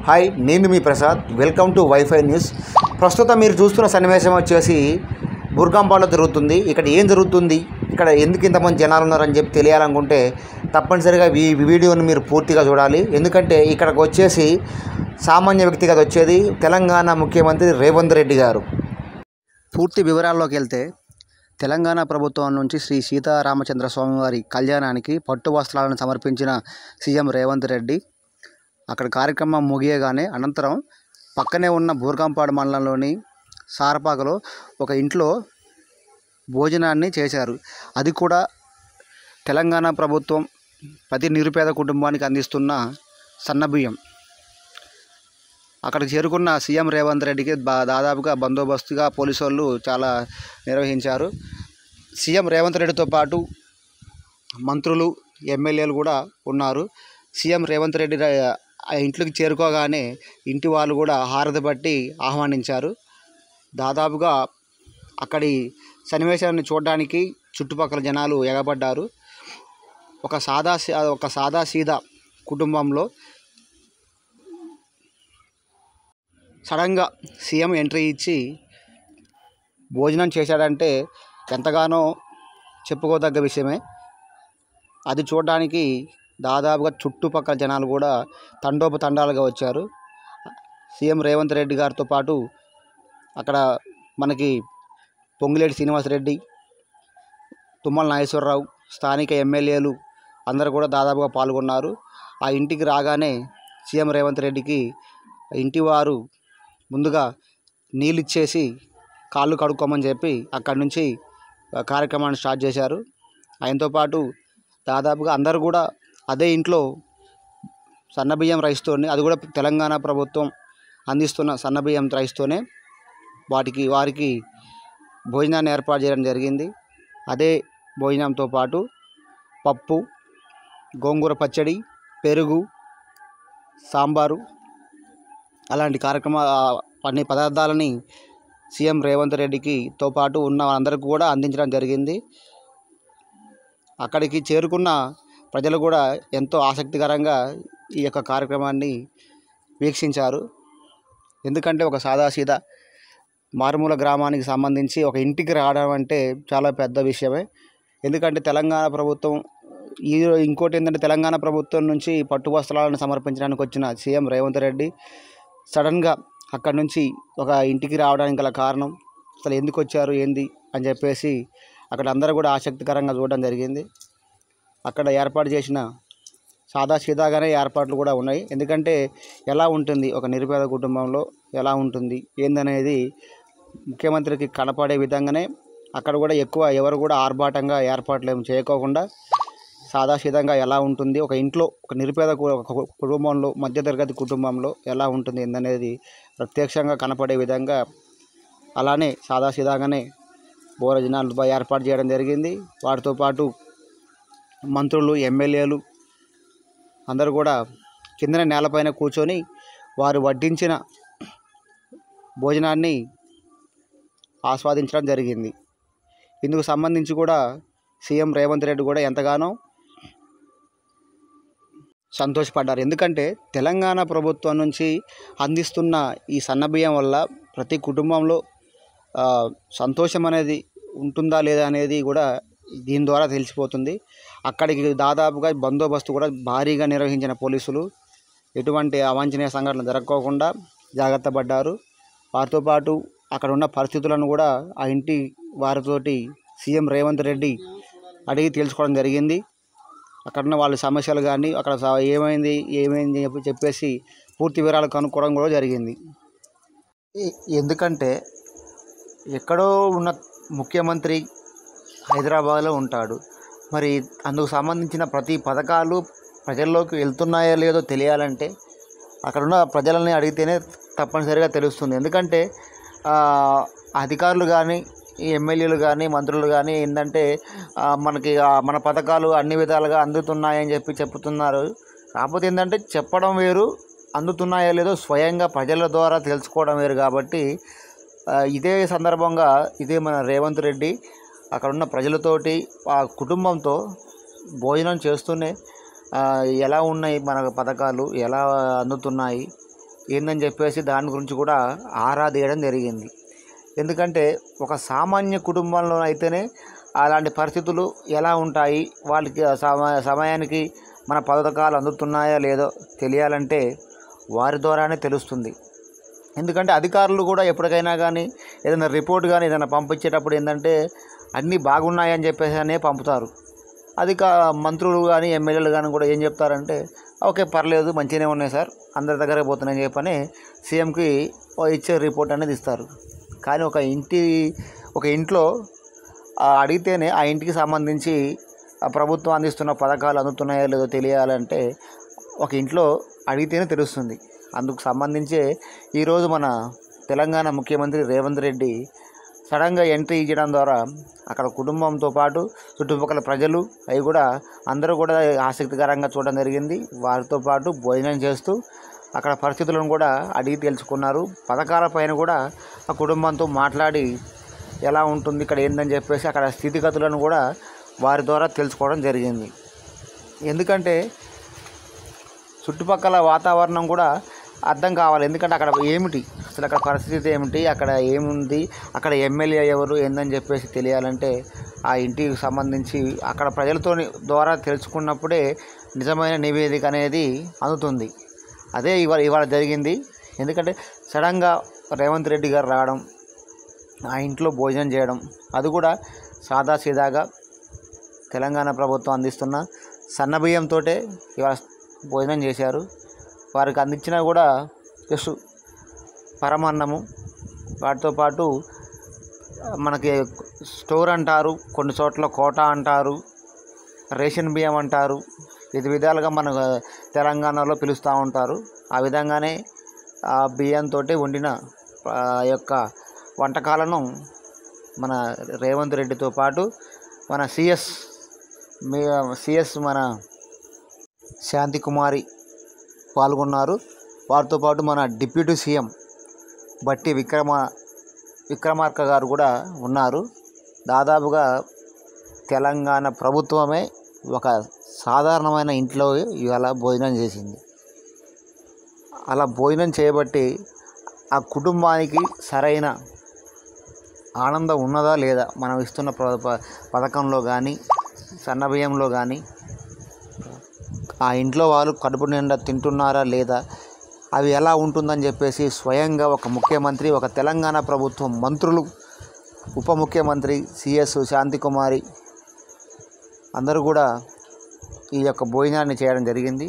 Hi, నేను మీ Prasad. Welcome to WiFi news. ప్రస్తుతం మీరు చూస్తున్న సన్నివేశం వచ్చేసి బుర్గంపాడులో జరుగుతుంది. ఇక్కడ ఏం జరుగుతుంది, ఇక్కడ ఎందుకు ఇంతమంది జనాలు ఉన్నారని చెప్పి తెలియాలనుకుంటే తప్పనిసరిగా ఈ వీడియోని మీరు పూర్తిగా చూడాలి. ఎందుకంటే ఇక్కడికి వచ్చేసి సామాన్య వ్యక్తి కాదు వచ్చేది, తెలంగాణ ముఖ్యమంత్రి రేవంత్ రెడ్డి గారు. పూర్తి వివరాల్లోకి వెళ్తే, తెలంగాణ ప్రభుత్వం నుంచి శ్రీ సీతారామచంద్ర స్వామి వారి కళ్యాణానికి పట్టు వస్త్రాలను సమర్పించిన సీఎం రేవంత్ రెడ్డి అక్కడ కార్యక్రమం ముగియగానే అనంతరం పక్కనే ఉన్న బూర్గంపాడు మండలంలోని సారపాకలో ఒక ఇంట్లో భోజనాన్ని చేశారు. అది కూడా తెలంగాణ ప్రభుత్వం ప్రతి నిరుపేద కుటుంబానికి అందిస్తున్న సన్నబియ్యం. అక్కడికి చేరుకున్న సీఎం రేవంత్ రెడ్డికి దాదాపుగా బందోబస్తుగా పోలీసు వాళ్ళు చాలా నిర్వహించారు. సీఎం రేవంత్ రెడ్డితో పాటు మంత్రులు, ఎమ్మెల్యేలు కూడా ఉన్నారు. సీఎం రేవంత్ రెడ్డి ఆ ఇంట్లోకి చేరుకోగానే ఇంటి వాళ్ళు కూడా హారతి పట్టి ఆహ్వానించారు. దాదాపుగా అక్కడి సన్నివేశాన్ని చూడడానికి చుట్టుపక్కల జనాలు ఎగబడ్డారు. ఒక సాదా సీదా కుటుంబంలో సడన్గా సీఎం ఎంట్రీ ఇచ్చి భోజనం చేశాడంటే ఎంతగానో చెప్పుకోదగ్గ విషయమే. అది చూడడానికి దాదాపుగా చుట్టుపక్కల జనాలు కూడా తండోపతండాలుగా వచ్చారు. సీఎం రేవంత్ రెడ్డి గారితో పాటు అక్కడ మనకి పొంగులేటి శ్రీనివాసరెడ్డి, తుమ్మల నాగేశ్వరరావు, స్థానిక ఎమ్మెల్యేలు అందరూ కూడా దాదాపుగా పాల్గొన్నారు. ఆ ఇంటికి రాగానే సీఎం రేవంత్ రెడ్డికి ఇంటి వారు ముందుగా నీళ్ళు ఇచ్చేసి కాళ్ళు కడుక్కోమని చెప్పి అక్కడి నుంచి కార్యక్రమాన్ని స్టార్ట్ చేశారు. ఆయనతో పాటు దాదాపుగా అందరూ కూడా అదే ఇంట్లో సన్నబియ్యం రైస్తోనే, అది కూడా తెలంగాణ ప్రభుత్వం అందిస్తున్న సన్నబియ్యం రైస్తోనే వారికి భోజనాన్ని ఏర్పాటు చేయడం జరిగింది. అదే భోజనంతో పాటు పప్పు, గోంగూర పచ్చడి, పెరుగు, సాంబారు అలాంటి అన్ని పదార్థాలని సీఎం రేవంత్ రెడ్డితో పాటు ఉన్న అందరికీ కూడా అందించడం జరిగింది. అక్కడికి చేరుకున్న ప్రజలు కూడా ఎంతో ఆసక్తికరంగా ఈ యొక్క కార్యక్రమాన్ని వీక్షించారు. ఎందుకంటే ఒక సాదాసీదా మారుమూల గ్రామానికి సంబంధించి ఒక ఇంటికి రావడం అంటే చాలా పెద్ద విషయమే. ఎందుకంటే తెలంగాణ ప్రభుత్వం ఇంకోటి ఏంటంటే తెలంగాణ ప్రభుత్వం నుంచి పట్టు వస్త్రాలను సమర్పించడానికి వచ్చిన సీఎం రేవంత్ రెడ్డి సడన్గా అక్కడి నుంచి ఒక ఇంటికి రావడానికి గల కారణం, అసలు ఎందుకు వచ్చారు ఏంది అని చెప్పేసి అక్కడ అందరూ కూడా ఆసక్తికరంగా చూడడం జరిగింది. అక్కడ ఏర్పాటు చేసిన సాదాసీదాగానే ఏర్పాట్లు కూడా ఉన్నాయి. ఎందుకంటే ఎలా ఉంటుంది ఒక నిరుపేద కుటుంబంలో, ఎలా ఉంటుంది ఏందనేది ముఖ్యమంత్రికి కనపడే విధంగానే అక్కడ కూడా ఎవరు కూడా ఆర్భాటంగా ఏర్పాట్లు ఏమి చేయకోకుండా సాదాసీదంగా ఎలా ఉంటుంది ఒక ఇంట్లో, ఒక నిరుపేద కుటుంబంలో, మధ్యతరగతి కుటుంబంలో ఎలా ఉంటుంది ఏందనేది ప్రత్యక్షంగా కనపడే విధంగా అలానే సాదాసీదాగానే భోజనాలు ఏర్పాటు చేయడం జరిగింది. వాటితో పాటు మంత్రులు, ఎమ్మెల్యేలు అందరూ కూడా కిందనే నేలపైన కూర్చొని వారు వడ్డించిన భోజనాన్ని ఆస్వాదించడం జరిగింది. ఇందుకు సంబంధించి కూడా సీఎం రేవంత్ రెడ్డి కూడా ఎంతగానో సంతోషపడ్డారు. ఎందుకంటే తెలంగాణ ప్రభుత్వం నుంచి అందిస్తున్న ఈ సన్నబియ్యం వల్ల ప్రతి కుటుంబంలో సంతోషం అనేది ఉంటుందా లేదా అనేది కూడా దీని ద్వారా తెలిసిపోతుంది. అక్కడికి దాదాపుగా బందోబస్తు కూడా భారీగా నిర్వహించిన పోలీసులు ఎటువంటి అవాంఛనీయ సంఘటనలు జరగకోకుండా జాగ్రత్త పడ్డారు. వారితో పాటు అక్కడ ఉన్న పరిస్థితులను కూడా ఆ ఇంటి వారితోటి సీఎం రేవంత్ రెడ్డి అడిగి తెలుసుకోవడం జరిగింది. అక్కడున్న వాళ్ళ సమస్యలు కానీ అక్కడ ఏమైంది చెప్పేసి పూర్తి వివరాలు కనుక్కోవడం కూడా జరిగింది. ఎందుకంటే ఎక్కడో ఉన్న ముఖ్యమంత్రి హైదరాబాద్లో ఉంటాడు. మరి అందుకు సంబంధించిన ప్రతి పథకాలు ప్రజల్లోకి వెళ్తున్నాయో లేదో తెలియాలంటే అక్కడున్న ప్రజలని అడిగితేనే తప్పనిసరిగా తెలుస్తుంది. ఎందుకంటే అధికారులు కానీ, ఎమ్మెల్యేలు కానీ, మంత్రులు కానీ ఏంటంటే మనకి మన పథకాలు అన్ని విధాలుగా అందుతున్నాయని చెప్తున్నారు. కాకపోతే ఏంటంటే చెప్పడం వేరు, అందుతున్నాయో లేదో స్వయంగా ప్రజల ద్వారా తెలుసుకోవడం వేరు. కాబట్టి ఇదే సందర్భంగా మన రేవంత్ రెడ్డి అక్కడున్న ప్రజలతోటి ఆ కుటుంబంతో భోజనం చేస్తూనే ఎలా ఉన్నాయి మన పథకాలు, ఎలా అందుతున్నాయి, ఏందని చెప్పేసి దాని గురించి కూడా ఆరా తీయడం జరిగింది. ఎందుకంటే ఒక సామాన్య కుటుంబంలో అయితేనే అలాంటి పరిస్థితులు ఎలా ఉంటాయి, వాళ్ళకి సమయానికి మన పథకాలు అందుతున్నాయా లేదో తెలియాలంటే వారి ద్వారానే తెలుస్తుంది. ఎందుకంటే అధికారులు కూడా ఎప్పటికైనా కానీ ఏదైనా రిపోర్ట్ కానీ ఏదైనా పంపించేటప్పుడు ఏంటంటే అన్నీ బాగున్నాయని చెప్పేసి పంపుతారు. మంత్రులు కానీ ఎమ్మెల్యేలు కానీ కూడా ఏం చెప్తారంటే ఓకే పర్లేదు మంచిగానే ఉన్నాయి సార్, అందరి దగ్గర పోతున్నాయని చెప్పని సీఎంకి ఇచ్చే రిపోర్ట్ అనేది ఇస్తారు. కానీ ఒక ఇంట్లో అడిగితేనే ఆ ఇంటికి సంబంధించి ఆ ప్రభుత్వం అందిస్తున్న పథకాలు అందుతున్నాయో లేదో తెలియాలంటే ఒక ఇంట్లో అడిగితేనే తెలుస్తుంది. అందుకు సంబంధించే ఈరోజు మన తెలంగాణ ముఖ్యమంత్రి రేవంత్ రెడ్డి సడన్గా ఎంట్రీ ఇచ్చడం ద్వారా అక్కడ కుటుంబంతో పాటు చుట్టుపక్కల ప్రజలు అందరూ కూడా ఆసక్తికరంగా చూడడం జరిగింది. వారితో పాటు భోజనం చేస్తూ అక్కడ పరిస్థితులను కూడా అడిగి తెలుసుకున్నారు. పథకాలపైన కూడా ఆ కుటుంబంతో మాట్లాడి ఎలా ఉంటుంది ఇక్కడ ఏందని చెప్పేసి అక్కడ స్థితిగతులను కూడా వారి ద్వారా తెలుసుకోవడం జరిగింది. ఎందుకంటే చుట్టుపక్కల వాతావరణం కూడా అర్థం కావాలి. ఎందుకంటే అక్కడ ఏమిటి అసలు అక్కడ పరిస్థితి ఏమిటి, అక్కడ ఏముంది, అక్కడ ఎమ్మెల్యే ఎవరు ఏందని చెప్పేసి తెలియాలంటే ఆ ఇంటికి సంబంధించి అక్కడ ప్రజలతో ద్వారా తెలుసుకున్నప్పుడే నిజమైన నివేదిక అనేది అందుతుంది. అదే ఇవాళ జరిగింది. ఎందుకంటే సడన్గా రేవంత్ రెడ్డి గారు రావడం, ఆ ఇంట్లో భోజనం చేయడం, అది కూడా సాదాసీదాగా తెలంగాణ ప్రభుత్వం అందిస్తున్న సన్నబియ్యంతో ఇవాళ భోజనం చేశారు. వారికి అందించినా కూడా జస్ట్ పరమాన్నము, వాటితో పాటు మనకి స్టోర్ అంటారు, కొన్ని చోట్ల కోట అంటారు, రేషన్ బియ్యం అంటారు, విధాలుగా మన తెలంగాణలో పిలుస్తూ ఉంటారు. ఆ విధంగానే ఆ బియ్యంతో వండిన యొక్క వంటకాలను మన రేవంత్ రెడ్డితో పాటు మన సిఎస్ మన శాంతికుమారి పాల్గొన్నారు. వారితో పాటు మన డిప్యూటీ సీఎం బట్టి విక్రమార్క గారు కూడా ఉన్నారు. దాదాపుగా తెలంగాణ ప్రభుత్వమే ఒక సాధారణమైన ఇంట్లో ఇవాళ భోజనం చేసింది. అలా భోజనం చేయబట్టి ఆ కుటుంబానికి సరైన ఆనందం ఉన్నదా లేదా, మనం ఇస్తున్న పథకంలో కానీ సన్నబియ్యంలో కానీ ఆ ఇంట్లో వాళ్ళు కడుపు నిండా తింటున్నారా లేదా, అవి ఎలా ఉంటుందని చెప్పేసి స్వయంగా ఒక ముఖ్యమంత్రి, ఒక తెలంగాణ ప్రభుత్వం మంత్రులు, ఉప ముఖ్యమంత్రి సిఎస్ శాంతికుమారి అందరూ కూడా ఈ యొక్క భోజనాన్ని చేయడం జరిగింది.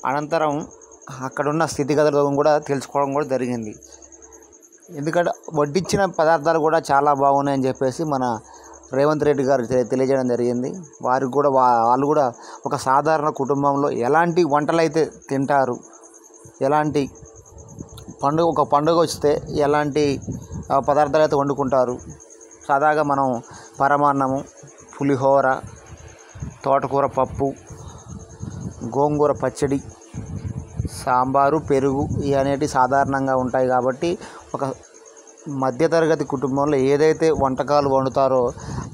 అనంతరం అక్కడున్న స్థితిగతులను కూడా తెలుసుకోవడం కూడా జరిగింది. ఎందుకంటే వడ్డించిన పదార్థాలు కూడా చాలా బాగున్నాయని చెప్పేసి మన రేవంత్ రెడ్డి గారు తెలియజేయడం జరిగింది. వాళ్ళు కూడా ఒక సాధారణ కుటుంబంలో ఎలాంటి వంటలు అయితే తింటారు, ఎలాంటి పండుగ వస్తే ఎలాంటి పదార్థాలు అయితే వండుకుంటారు. సాదాగా మనం పరమాన్నము, పులిహోర, తోటకూర పప్పు, గోంగూర పచ్చడి, సాంబారు, పెరుగు ఇవనేవి సాధారణంగా ఉంటాయి. కాబట్టి ఒక మధ్యతరగతి కుటుంబంలో ఏదైతే వంటకాలు వండుతారో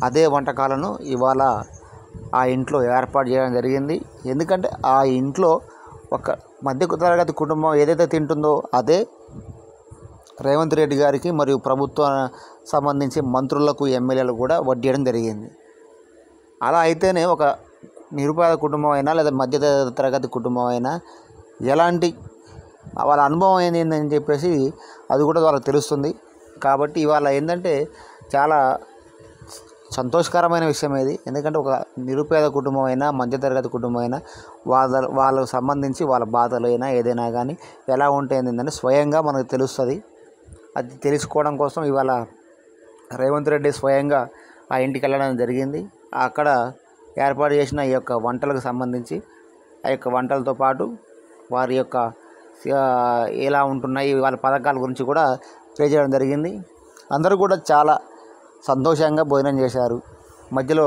అదే వంటకాలను ఇవాళ ఆ ఇంట్లో ఏర్పాటు చేయడం జరిగింది. ఎందుకంటే ఆ ఇంట్లో ఒక మధ్యతరగతి కుటుంబం ఏదైతే తింటుందో అదే రేవంత్ రెడ్డి గారికి మరియు ప్రభుత్వం సంబంధించి మంత్రులకు, ఎమ్మెల్యేలకు కూడా వడ్డీయడం జరిగింది. అలా అయితేనే ఒక నిరుపేద కుటుంబం అయినా లేదా మధ్య తరగతి కుటుంబం అయినా ఎలాంటి వాళ్ళ అనుభవం ఏందని చెప్పేసి అది కూడా వాళ్ళకి తెలుస్తుంది. కాబట్టి ఇవాళ ఏంటంటే చాలా సంతోషకరమైన విషయం ఇది. ఎందుకంటే ఒక నిరుపేద కుటుంబం అయినా మధ్యతరగతి కుటుంబం అయినా వాళ్ళకు సంబంధించి వాళ్ళ బాధలు అయినా ఏదైనా కానీ ఎలా ఉంటుందని స్వయంగా మనకు తెలుస్తుంది. అది తెలుసుకోవడం కోసం ఇవాళ రేవంత్ రెడ్డి స్వయంగా ఆ ఇంటికి వెళ్ళడం జరిగింది. అక్కడ ఏర్పాటు చేసిన ఈ యొక్క వంటలకు సంబంధించి ఆ యొక్క వంటలతో పాటు వారి యొక్క ఎలా ఉంటున్నాయి వాళ్ళ పథకాల గురించి కూడా తెలియజేయడం జరిగింది. అందరూ కూడా చాలా సంతోషంగా భోజనం చేశారు. మధ్యలో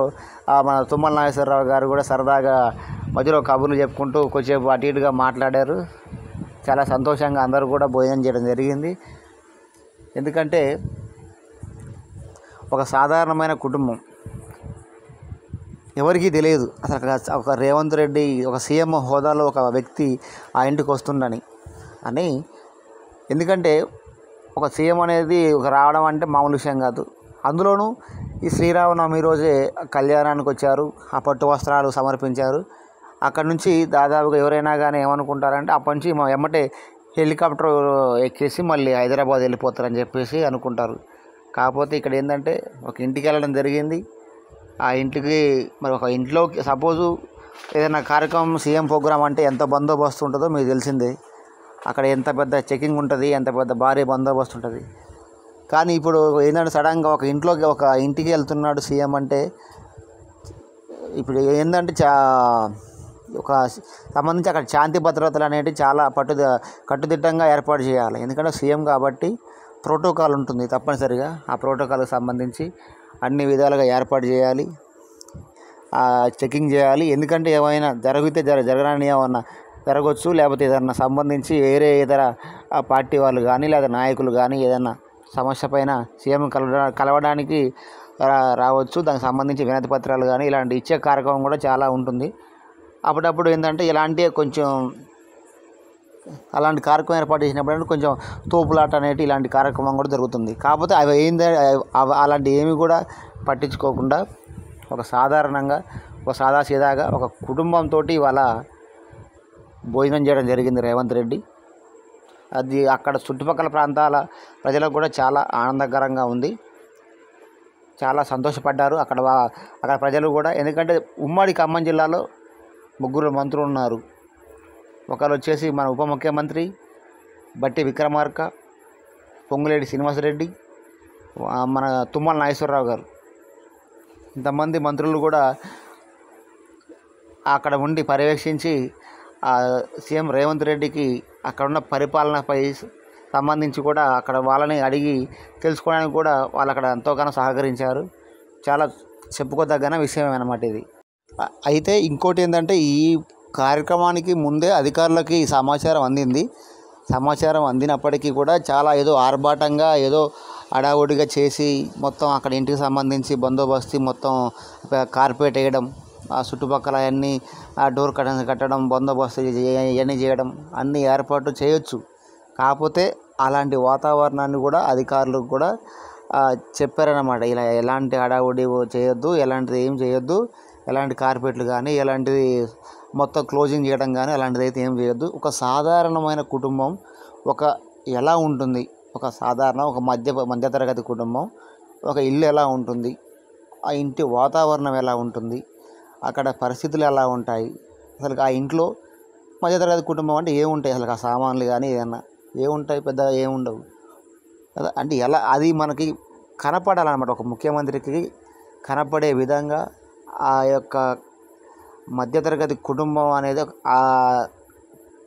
మన తుమ్మల నాగేశ్వరరావు గారు కూడా సరదాగా మధ్యలో కబుర్లు చెప్పుకుంటూ కొంచెంసేపు అటు ఇటుగా మాట్లాడారు. చాలా సంతోషంగా అందరూ కూడా భోజనం చేయడం జరిగింది. ఎందుకంటే ఒక సాధారణమైన కుటుంబం, ఎవరికీ తెలియదు అసలు ఒక రేవంత్ రెడ్డి ఒక సీఎం హోదాలో ఒక వ్యక్తి ఆ ఇంటికి వస్తుండని ఎందుకంటే ఒక సీఎం అనేది ఒక రావడం అంటే మామూలు విషయం కాదు. అందులోనూ ఈ శ్రీరామనవమి రోజే కళ్యాణానికి వచ్చారు, ఆ పట్టు వస్త్రాలు సమర్పించారు. అక్కడ నుంచి దాదాపుగా ఎవరైనా కానీ ఏమనుకుంటారంటే అప్పటి నుంచి ఎమ్మటే హెలికాప్టర్ ఎక్కేసి మళ్ళీ హైదరాబాద్ వెళ్ళిపోతారని చెప్పేసి అనుకుంటారు. కాకపోతే ఇక్కడ ఏంటంటే ఒక ఇంటికి వెళ్ళడం జరిగింది. ఆ ఇంటికి మరి ఒక ఇంట్లో సపోజు ఏదైనా కార్యక్రమం సీఎం ప్రోగ్రాం అంటే ఎంత బందోబస్తు ఉంటుందో మీకు తెలిసిందే. అక్కడ ఎంత పెద్ద చెకింగ్ ఉంటుంది, ఎంత పెద్ద భారీ బందోబస్తు ఉంటుంది. కానీ ఇప్పుడు ఏంటంటే సడన్గా ఒక ఇంటికి వెళ్తున్నాడు సీఎం అంటే ఇప్పుడు ఏంటంటే ఒక సంబంధించి అక్కడ శాంతి భద్రతలు అనేవి చాలా కట్టుదిట్టంగా ఏర్పాటు చేయాలి. ఎందుకంటే సీఎం కాబట్టి ప్రోటోకాల్ ఉంటుంది తప్పనిసరిగా. ఆ ప్రోటోకాల్కి సంబంధించి అన్ని విధాలుగా ఏర్పాటు చేయాలి, చెకింగ్ చేయాలి. ఎందుకంటే ఏమైనా జరగని ఏమన్నా జరగవచ్చు, లేకపోతే ఏదన్నా సంబంధించి వేరే ఇతర పార్టీ వాళ్ళు కానీ లేదా నాయకులు కానీ ఏదన్నా సమస్య పైన సీఎం కలవడానికి రావచ్చు. దానికి సంబంధించి వినతి పత్రాలు కానీ ఇలాంటి ఇచ్చే కార్యక్రమం కూడా చాలా ఉంటుంది. అప్పుడప్పుడు ఏంటంటే అలాంటి కార్యక్రమం ఏర్పాటు చేసినప్పుడు కొంచెం తోపులాట అనేటి ఇలాంటి కార్యక్రమం కూడా జరుగుతుంది. కాకపోతే అలాంటి ఏమి కూడా పట్టించుకోకుండా ఒక సాధారణంగా ఒక సాదాసీదాగా ఒక కుటుంబంతో ఇవాళ భోజనం చేయడం జరిగింది రేవంత్ రెడ్డి. అది అక్కడ చుట్టుపక్కల ప్రాంతాల ప్రజలకు కూడా చాలా ఆనందకరంగా ఉంది, చాలా సంతోషపడ్డారు అక్కడ ప్రజలు కూడా. ఎందుకంటే ఉమ్మడి ఖమ్మం జిల్లాలో 3 మంత్రులు ఉన్నారు. ఒకరు వచ్చేసి మన ఉప ముఖ్యమంత్రి బట్టి విక్రమార్క, పొంగులేటి శ్రీనివాసరెడ్డి, మన తుమ్మల నాగేశ్వరరావు గారు. ఇంతమంది మంత్రులు కూడా అక్కడ ఉండి పర్యవేక్షించి సీఎం రేవంత్ రెడ్డికి అక్కడున్న పరిపాలనపై సంబంధించి కూడా అక్కడ వాళ్ళని అడిగి తెలుసుకోవడానికి కూడా వాళ్ళు అక్కడ ఎంతోగానో సహకరించారు. చాలా చెప్పుకోదగ్గన విషయం అన్నమాట ఇది. అయితే ఇంకోటి ఏంటంటే ఈ కార్యక్రమానికి ముందే అధికారులకి సమాచారం అందింది. సమాచారం అందినప్పటికీ కూడా చాలా ఏదో ఆర్భాటంగా ఏదో హడావుడిగా చేసి మొత్తం అక్కడ ఇంటికి సంబంధించి బందోబస్తు మొత్తం కార్పెట్ వేయడం, ఆ చుట్టుపక్కల అన్నీ డోర్ కట్టడం, బందోబస్తు ఇవన్నీ చేయడం అన్ని ఏర్పాట్లు చేయొచ్చు. కాకపోతే అలాంటి వాతావరణాన్ని కూడా అధికారులకు కూడా చెప్పారన్నమాట. ఇలా ఎలాంటి హడావుడి చేయొద్దు, ఎలాంటిది ఏం చేయొద్దు, ఎలాంటి కార్పెట్లు కానీ ఎలాంటిది మొత్తం క్లోజింగ్ చేయడం కానీ అలాంటిది అయితే ఏం చేయొద్దు. ఒక సాధారణమైన కుటుంబం ఎలా ఉంటుంది, ఒక మధ్యతరగతి కుటుంబం ఒక ఇల్లు ఎలా ఉంటుంది, ఆ ఇంటి వాతావరణం ఎలా ఉంటుంది, అక్కడ పరిస్థితులు ఎలా ఉంటాయి, అసలు ఆ ఇంట్లో మధ్యతరగతి కుటుంబం అంటే ఏముంటాయి, అసలు ఆ సామాన్లు కానీ ఏదన్నా ఏముంటాయి, పెద్దగా ఏముండవు కదా. అంటే ఎలా అది మనకి కనపడాలన్నమాట. ఒక ముఖ్యమంత్రికి కనపడే విధంగా ఆ యొక్క మధ్యతరగతి కుటుంబం అనేది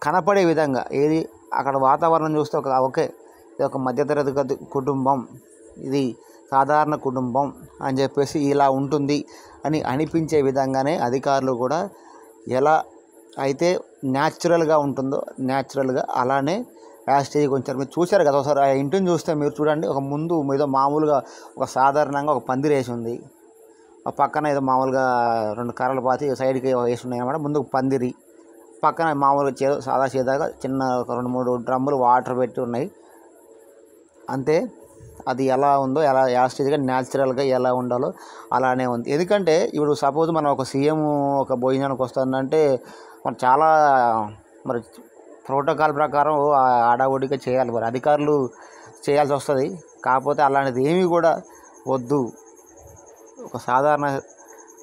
కనపడే విధంగా ఏది అక్కడ వాతావరణం చూస్తే ఓకే ఇది ఒక మధ్యతరగతి కుటుంబం, ఇది సాధారణ కుటుంబం అని చెప్పేసి ఇలా ఉంటుంది అని అనిపించే విధంగానే అధికారులు కూడా ఎలా అయితే న్యాచురల్గా ఉంటుందో న్యాచురల్గా అలానే యాస్టేజ్ కొంచెం మీరు చూశారు కదా. ఒకసారి ఆ ఇంటిని చూస్తే మీరు చూడండి, ఒక ముందు ఏదో మామూలుగా ఒక సాధారణంగా ఒక పందిరి వేసి ఉంది, ఆ పక్కన ఏదో మామూలుగా 2 కర్రలు పాతి సైడ్కి వేసి ఉన్నాయి అన్నమాట. ముందు పందిరి పక్కన మామూలుగా సాదాసీదాగా చిన్న ఒక 2-3 డ్రమ్ములు వాటర్ పెట్టి ఉన్నాయి అంతే. అది ఎలా ఉందో ఎలా యాస్టేజ్గా న్యాచురల్గా ఎలా ఉండాలో అలానే ఉంది. ఎందుకంటే ఇప్పుడు సపోజ్ మనం ఒక సీఎం ఒక భోజనానికి వస్తుందంటే మనం చాలా మరి ప్రోటోకాల్ ప్రకారం హడావుడిగా చేయాలి, మరి అధికారులు చేయాల్సి వస్తుంది. కాకపోతే అలాంటిది ఏమీ కూడా వద్దు. ఒక సాధారణ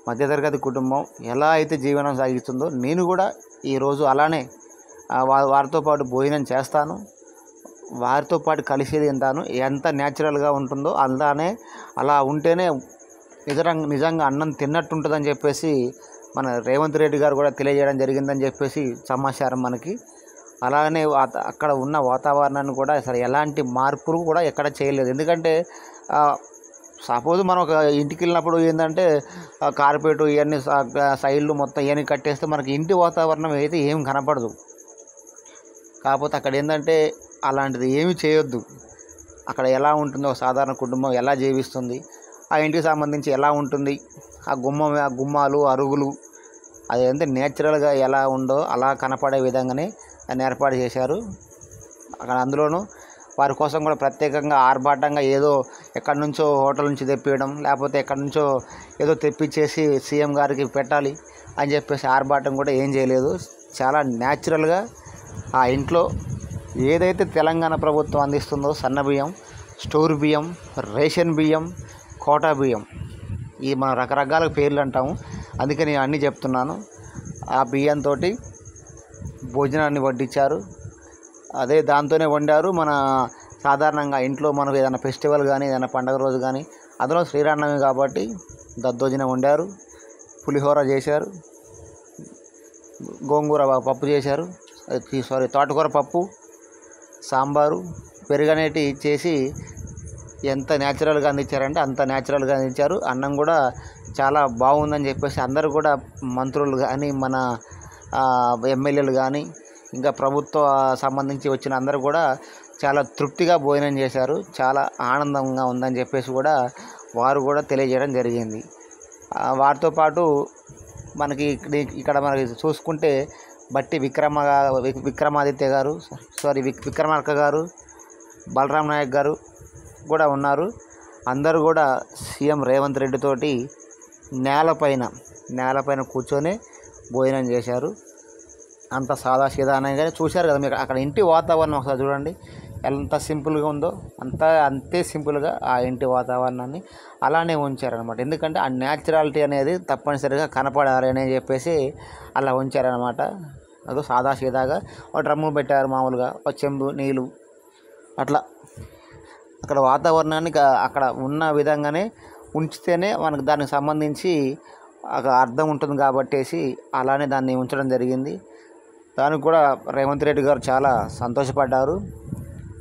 మధ్యతరగతి కుటుంబం ఎలా అయితే జీవనం సాగిస్తుందో నేను కూడా ఈరోజు అలానే వారితో పాటు భోజనం చేస్తాను, వారితో పాటు కలిసి తింటాను. ఎంత న్యాచురల్గా ఉంటుందో అలా ఉంటేనే నిజంగా అన్నం తిన్నట్టు ఉంటుందని చెప్పేసి మన రేవంత్ రెడ్డి గారు కూడా తెలియజేయడం జరిగిందని చెప్పేసి సమాచారం మనకి. అలానే అక్కడ ఉన్న వాతావరణాన్ని కూడా అసలు ఎలాంటి మార్పులు కూడా ఎక్కడ చేయలేదు. ఎందుకంటే సపోజ్ మనం ఒక ఇంటికి వెళ్ళినప్పుడు ఏంటంటే కార్పెట్ ఇవన్నీ సైడ్లు మొత్తం ఇవన్నీ కట్టేస్తే మనకి ఇంటి వాతావరణం అయితే ఏం కనపడదు. కాకపోతే అక్కడ ఏంటంటే అలాంటిది ఏమి చేయొద్దు. అక్కడ ఎలా ఉంటుందో ఒక సాధారణ కుటుంబం ఎలా జీవిస్తుంది, ఆ ఇంటికి సంబంధించి ఎలా ఉంటుంది, ఆ గుమ్మాలు అరుగులు అది ఎంత నేచురల్గా ఎలా ఉందో అలా కనపడే విధంగానే దాన్ని ఏర్పాటు చేశారు. అక్కడ అందులోనూ వారి కోసం కూడా ప్రత్యేకంగా ఆర్భాటంగా ఏదో ఎక్కడి నుంచో హోటల్ నుంచి తెప్పియడం, లేకపోతే ఎక్కడి నుంచో ఏదో తెప్పించేసి సీఎం గారికి పెట్టాలి అని చెప్పేసి ఆర్భాటం కూడా ఏం చేయలేదు. చాలా న్యాచురల్గా ఆ ఇంట్లో ఏదైతే తెలంగాణ ప్రభుత్వం అందిస్తుందో సన్న బియ్యం, స్టోర్ బియ్యం, రేషన్ బియ్యం, కోటా బియ్యం, ఈ మనం రకరకాల పేర్లు అంటాము, అందుకే నేను అన్నీ చెప్తున్నాను. ఆ బియ్యంతో భోజనాన్ని వడ్డించారు. అదే దాంతోనే వండారు. మన సాధారణంగా ఇంట్లో మనకు ఏదైనా ఫెస్టివల్ కానీ ఏదైనా పండగ రోజు కానీ, అందులో శ్రీరామనవమి కాబట్టి దద్దోజనం వండారు, పులిహోర చేశారు, గోంగూర పప్పు చేశారు, తోటకూర పప్పు, సాంబారు, పెరుగనేటి చేసి ఎంత న్యాచురల్గా అందించారంటే అంత న్యాచురల్గా అందించారు. అన్నం కూడా చాలా బాగుందని చెప్పేసి అందరూ కూడా మంత్రులు కానీ మన ఎమ్మెల్యేలు కానీ ఇంకా ప్రభుత్వ సంబంధించి వచ్చిన అందరూ కూడా చాలా తృప్తిగా భోజనం చేశారు. చాలా ఆనందంగా ఉందని చెప్పేసి కూడా వారు కూడా తెలియజేయడం జరిగింది. వారితో పాటు మనకి ఇక్కడ మనకి చూసుకుంటే బట్టి విక్రమాదిత్య గారు, విక్రమార్క గారు, బలరాం నాయక్ గారు కూడా ఉన్నారు. అందరూ కూడా సీఎం రేవంత్ రెడ్డి తోటి నేలపైన కూర్చొని భోజనం చేశారు. అంత సాదాసీదానంగానే చూశారు కదా మీరు. అక్కడ ఇంటి వాతావరణం ఒకసారి చూడండి ఎంత సింపుల్గా ఉందో, అంతే సింపుల్గా ఆ ఇంటి వాతావరణాన్ని అలానే ఉంచారనమాట. ఎందుకంటే ఆ న్యాచురాలిటీ అనేది తప్పనిసరిగా కనపడాలి అని చెప్పేసి అలా ఉంచారనమాట. అది సాదాసీదాగా ఒక డ్రమ్ము పెట్టారు, మామూలుగా ఒక చెంబు నీళ్ళు, అట్లా అక్కడ వాతావరణాన్ని అక్కడ ఉన్న విధంగానే ఉంచితేనే మనకు దానికి సంబంధించి అక్కడ అర్థం ఉంటుంది కాబట్టేసి అలానే దాన్ని ఉంచడం జరిగింది. దానికి కూడా రేవంత్ రెడ్డి గారు చాలా సంతోషపడ్డారు.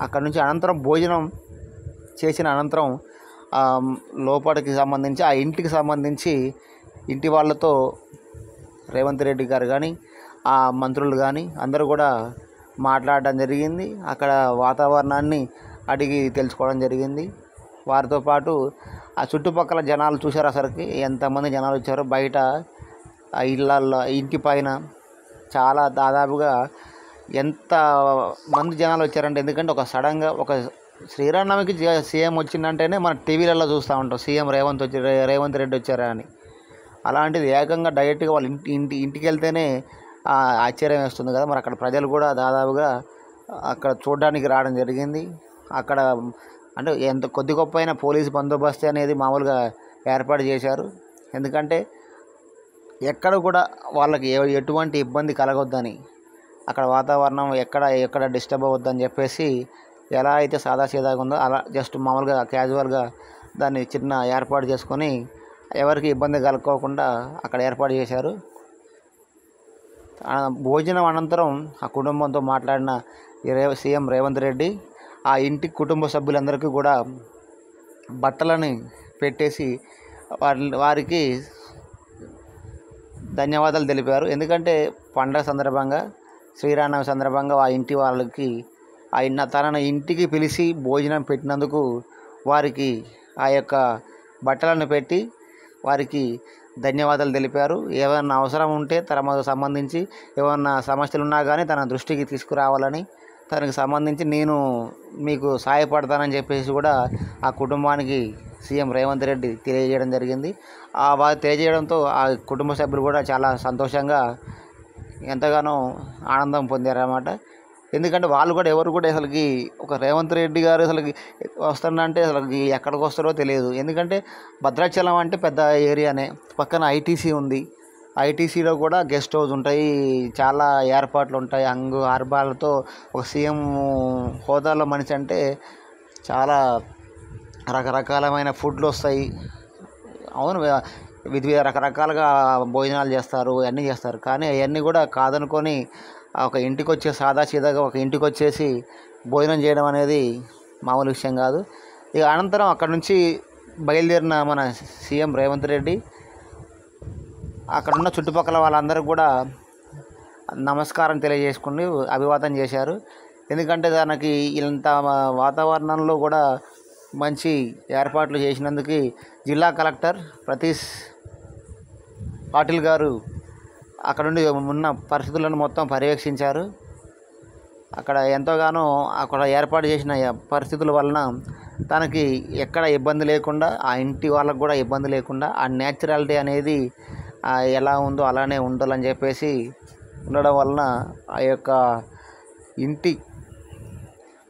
అక్కడ నుంచి అనంతరం భోజనం చేసిన అనంతరం లోపలికి సంబంధించి ఆ ఇంటికి సంబంధించి ఇంటి వాళ్ళతో రేవంత్ రెడ్డి గారు కానీ ఆ మంత్రులు కానీ అందరూ కూడా మాట్లాడడం జరిగింది. అక్కడ వాతావరణాన్ని అడిగి తెలుసుకోవడం జరిగింది. వారితో పాటు ఆ చుట్టుపక్కల జనాలు చూశారు, అసలుకి ఎంతమంది జనాలు వచ్చారో. బయట ఆ ఇళ్ళల్లో ఇంటి పైన చాలా దాదాపుగా ఎంత మంది జనాలు వచ్చారంటే, ఎందుకంటే ఒక సడన్గా ఒక శ్రీరామనవమికి సీఎం వచ్చిందంటేనే మన టీవీలలో చూస్తూ ఉంటాం సీఎం రేవంత్ రెడ్డి వచ్చారా అని. అలాంటిది ఏకంగా డైరెక్ట్గా వాళ్ళ ఇంటికి వెళ్తేనే ఆశ్చర్యం వేస్తుంది కదా. మరి అక్కడ ప్రజలు కూడా దాదాపుగా అక్కడ చూడడానికి రావడం జరిగింది. అక్కడ అంటే ఎంత కొద్ది గొప్ప అయినా పోలీసు బందోబస్తు అనేది మామూలుగా ఏర్పాటు చేశారు. ఎందుకంటే ఎక్కడ కూడా వాళ్ళకి ఎటువంటి ఇబ్బంది కలగొద్దని, అక్కడ వాతావరణం ఎక్కడ డిస్టర్బ్ అవ్వద్దని చెప్పేసి ఎలా అయితే సాదాసీదాగా ఉందో అలా జస్ట్ మామూలుగా క్యాజువల్గా దాన్ని చిన్న ఏర్పాటు చేసుకొని ఎవరికి ఇబ్బంది కలుక్కోకుండా అక్కడ ఏర్పాటు చేశారు. భోజనం అనంతరం ఆ కుటుంబంతో మాట్లాడిన సీఎం రేవంత్ రెడ్డి ఆ ఇంటి కుటుంబ సభ్యులందరికీ కూడా బట్టలని పెట్టేసి వారికి ధన్యవాదాలు తెలిపారు. ఎందుకంటే పండగ సందర్భంగా, శ్రీరామనవమి సందర్భంగా ఆ ఇంటి వాళ్ళకి తనను ఇంటికి పిలిచి భోజనం పెట్టినందుకు వారికి ఆ యొక్క బట్టలను పెట్టి వారికి ధన్యవాదాలు తెలిపారు. ఏమైనా అవసరం ఉంటే తనకు సంబంధించి ఏమైనా సమస్యలు ఉన్నా కానీ తన దృష్టికి తీసుకురావాలని, తనకు సంబంధించి నేను మీకు సహాయపడతానని చెప్పేసి కూడా ఆ కుటుంబానికి సీఎం రేవంత్ రెడ్డి తెలియజేయడం జరిగింది. వారు తెలియజేయడంతో ఆ కుటుంబ సభ్యులు కూడా చాలా సంతోషంగా ఎంతగానో ఆనందం పొందారన్నమాట. ఎందుకంటే వాళ్ళు కూడా ఎవరు కూడా అసలుకి ఒక రేవంత్ రెడ్డి గారు అసలుకి వస్తానంటే అసలుకి ఎక్కడికి వస్తారో తెలియదు. ఎందుకంటే భద్రాచలం అంటే పెద్ద ఏరియానే, పక్కన ఐటీసీ ఉంది. ఐటీసీలో కూడా గెస్ట్ హౌస్ ఉంటాయి, చాలా ఏర్పాట్లు ఉంటాయి. ఆర్భాలతో ఒక సీఎం హోదాలో మనిషి అంటే చాలా రకరకాలమైన ఫుడ్లు వస్తాయి. అవును, వివిధ రకరకాలుగా భోజనాలు చేస్తారు, అన్నీ చేస్తారు. కానీ అవన్నీ కూడా కాదనుకొని ఒక ఇంటికి వచ్చే సాదాసీదాగా ఒక ఇంటికి వచ్చేసి భోజనం చేయడం అనేది మామూలు విషయం కాదు. ఇక అనంతరం అక్కడ నుంచి బయలుదేరిన మన సీఎం రేవంత్ రెడ్డి అక్కడున్న చుట్టుపక్కల వాళ్ళందరూ కూడా నమస్కారం తెలియజేసుకుని అభివాదం చేశారు. ఎందుకంటే దానికి ఇంత వాతావరణంలో కూడా మంచి ఏర్పాట్లు చేసినందుకు జిల్లా కలెక్టర్ ప్రతీష్ పాటిల్ గారు అక్కడ నుండి ఉన్న పరిస్థితులను మొత్తం పర్యవేక్షించారు. అక్కడ ఎంతోగానో అక్కడ ఏర్పాటు చేసిన పరిస్థితుల వలన తనకి ఎక్కడ ఇబ్బంది లేకుండా, ఆ ఇంటి వాళ్ళకు కూడా ఇబ్బంది లేకుండా, ఆ న్యాచురాలిటీ అనేది ఎలా ఉందో అలానే ఉండాలని చెప్పేసి ఉండడం వలన ఆ యొక్క ఇంటి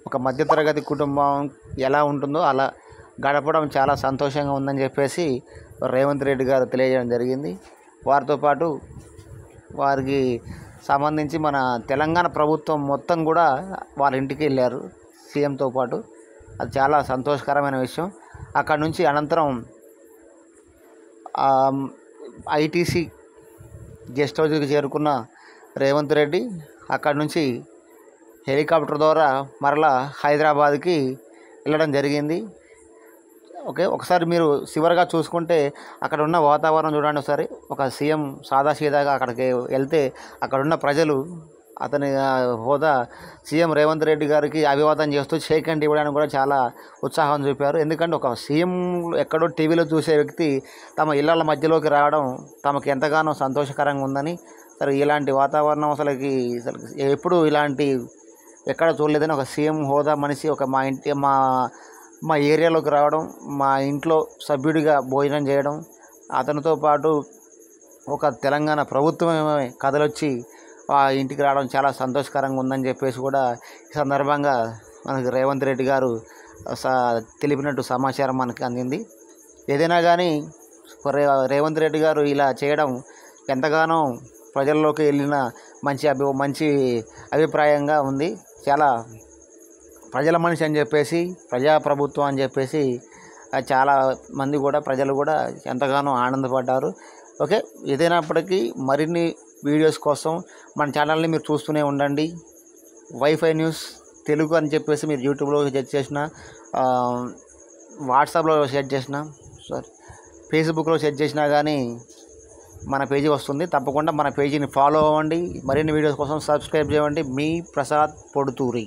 ఒక మధ్యతరగతి కుటుంబం ఎలా ఉంటుందో అలా గడపడం చాలా సంతోషంగా ఉందని చెప్పేసి రేవంత్ రెడ్డి గారు తెలియజేయడం జరిగింది. వారితో పాటు వారికి సంబంధించి మన తెలంగాణ ప్రభుత్వం మొత్తం కూడా వాళ్ళ ఇంటికి వెళ్ళారు సీఎంతో పాటు. అది చాలా సంతోషకరమైన విషయం. అక్కడ నుంచి అనంతరం ఐటీసీ గెస్ట్ హౌస్కి చేరుకున్న రేవంత్ రెడ్డి అక్కడ నుంచి హెలికాప్టర్ ద్వారా మరలా హైదరాబాద్కి వెళ్ళడం జరిగింది. ఓకే, ఒకసారి మీరు చివరిగా చూసుకుంటే అక్కడ ఉన్న వాతావరణం చూడండి. ఒకసారి ఒక సీఎం సాదాసీదాగా అక్కడికి వెళ్తే అక్కడున్న ప్రజలు అతని హోదా సీఎం రేవంత్ రెడ్డి గారికి అభివాదం చేస్తూ షేక్ హ్యాండ్ ఇవ్వడానికి కూడా చాలా ఉత్సాహం చూపారు. ఎందుకంటే ఒక సీఎం ఎక్కడో టీవీలో చూసే వ్యక్తి తమ ఇళ్ళ మధ్యలోకి రావడం తమకు ఎంతగానో సంతోషకరంగా ఉందని, సరే ఇలాంటి వాతావరణం అసలు ఎప్పుడు ఇలాంటి ఎక్కడ చూడలేదని ఒక సీఎం హోదా మనిషి ఒక మా ఏరియాలోకి రావడం, మా ఇంట్లో సభ్యుడిగా భోజనం చేయడం, అతనితో పాటు ఒక తెలంగాణ ప్రభుత్వమే కథలొచ్చి ఆ ఇంటికి రావడం చాలా సంతోషకరంగా ఉందని చెప్పేసి కూడా ఈ సందర్భంగా మనకి రేవంత్ రెడ్డి గారు తెలిపినట్టు సమాచారం మనకి అందింది. ఏదైనా కానీ రేవంత్ రెడ్డి గారు ఇలా చేయడం ఎంతగానో ప్రజల్లోకి వెళ్ళిన మంచి అభిప్రాయంగా ఉంది. చాలా ప్రజల మనిషి అని చెప్పేసి, ప్రజాప్రభుత్వం అని చెప్పేసి చాలా మంది కూడా ప్రజలు కూడా ఎంతగానో ఆనందపడ్డారు. ఓకే, ఏదైనప్పటికీ మరిన్ని వీడియోస్ కోసం మన ఛానల్ని మీరు చూస్తూనే ఉండండి. వైఫై న్యూస్ తెలుగు అని చెప్పేసి మీరు యూట్యూబ్లో సెర్చ్ చేసిన, వాట్సాప్లో సెర్చ్ చేసిన, ఫేస్బుక్లో సెర్చ్ చేసినా కానీ మన పేజీ వస్తుంది. తప్పకుండా మన పేజీని ఫాలో అవ్వండి. మరిన్ని వీడియోస్ కోసం సబ్స్క్రైబ్ చేయండి. మీ ప్రసాద్ పొడుతూరి.